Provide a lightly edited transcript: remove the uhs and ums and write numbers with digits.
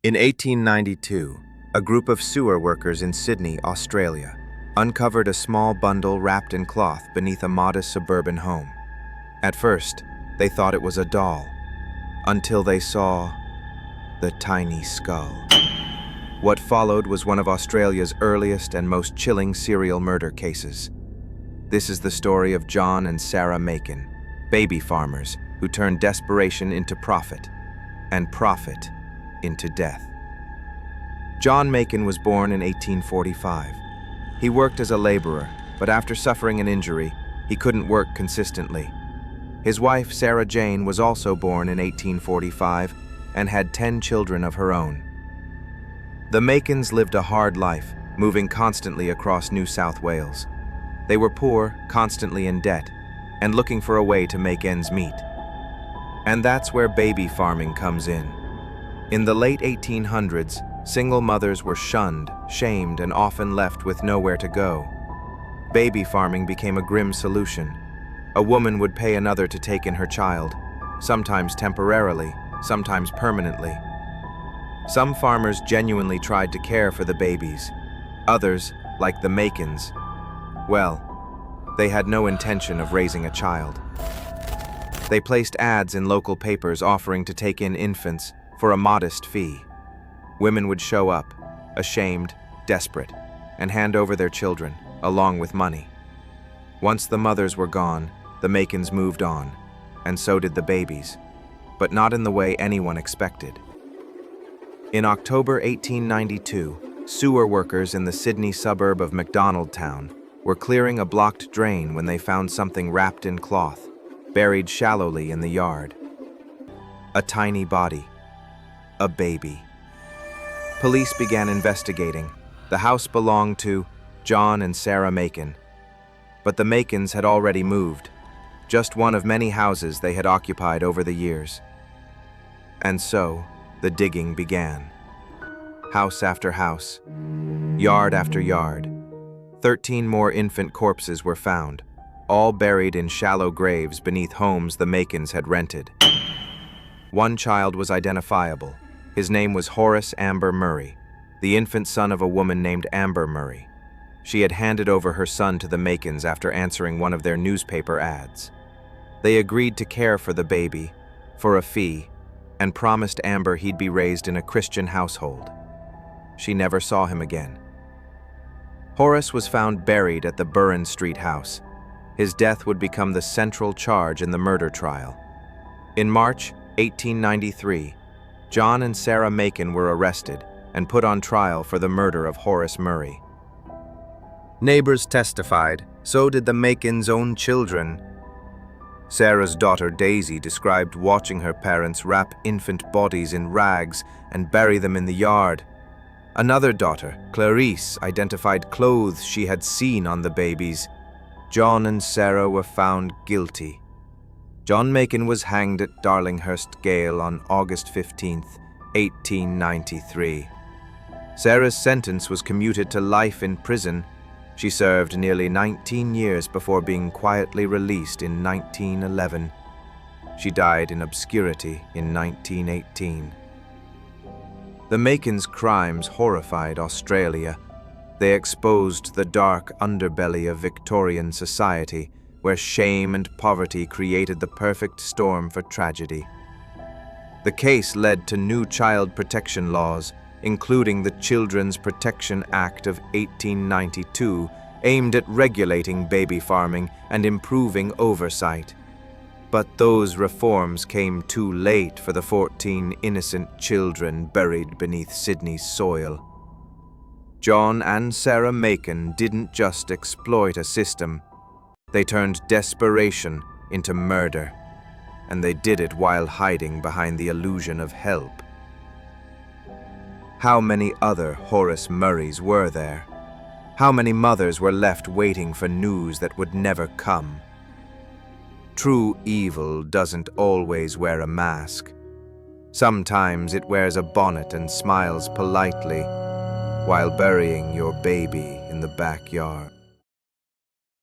In 1892, a group of sewer workers in Sydney, Australia, uncovered a small bundle wrapped in cloth beneath a modest suburban home. At first, they thought it was a doll, until they saw the tiny skull. What followed was one of Australia's earliest and most chilling serial murder cases. This is the story of John and Sarah Makin, baby farmers who turned desperation into profit, and profit into death. John Makin was born in 1845. He worked as a laborer, but after suffering an injury, he couldn't work consistently. His wife, Sarah Jane, was also born in 1845 and had 10 children of her own. The Makins lived a hard life, moving constantly across New South Wales. They were poor, constantly in debt, and looking for a way to make ends meet. And that's where baby farming comes in. In the late 1800s, single mothers were shunned, shamed, and often left with nowhere to go. Baby farming became a grim solution. A woman would pay another to take in her child, sometimes temporarily, sometimes permanently. Some farmers genuinely tried to care for the babies. Others, like the Makins, well, they had no intention of raising a child. They placed ads in local papers offering to take in infants for a modest fee. Women would show up, ashamed, desperate, and hand over their children, along with money. Once the mothers were gone, the Makins moved on, and so did the babies, but not in the way anyone expected. In October 1892, sewer workers in the Sydney suburb of Macdonaldtown were clearing a blocked drain when they found something wrapped in cloth, buried shallowly in the yard. A tiny body. A baby. Police began investigating. The house belonged to John and Sarah Makin. But the Makins had already moved, just one of many houses they had occupied over the years. And so, the digging began. House after house, yard after yard. 13 more infant corpses were found, all buried in shallow graves beneath homes the Makins had rented. One child was identifiable. His name was Horace Amber Murray, the infant son of a woman named Amber Murray. She had handed over her son to the Makins after answering one of their newspaper ads. They agreed to care for the baby, for a fee, and promised Amber he'd be raised in a Christian household. She never saw him again. Horace was found buried at the Burren Street house. His death would become the central charge in the murder trial. In March 1893, John and Sarah Makin were arrested and put on trial for the murder of Horace Murray. Neighbors testified, so did the Makins' own children. Sarah's daughter Daisy described watching her parents wrap infant bodies in rags and bury them in the yard. Another daughter, Clarice, identified clothes she had seen on the babies. John and Sarah were found guilty. John Makin was hanged at Darlinghurst Gaol on August 15, 1893. Sarah's sentence was commuted to life in prison. She served nearly 19 years before being quietly released in 1911. She died in obscurity in 1918. The Makins' crimes horrified Australia. They exposed the dark underbelly of Victorian society, where shame and poverty created the perfect storm for tragedy. The case led to new child protection laws, including the Children's Protection Act of 1892, aimed at regulating baby farming and improving oversight. But those reforms came too late for the 14 innocent children buried beneath Sydney's soil. John and Sarah Makin didn't just exploit a system. They turned desperation into murder, and they did it while hiding behind the illusion of help. How many other Horace Murrays were there? How many mothers were left waiting for news that would never come? True evil doesn't always wear a mask. Sometimes it wears a bonnet and smiles politely while burying your baby in the backyard.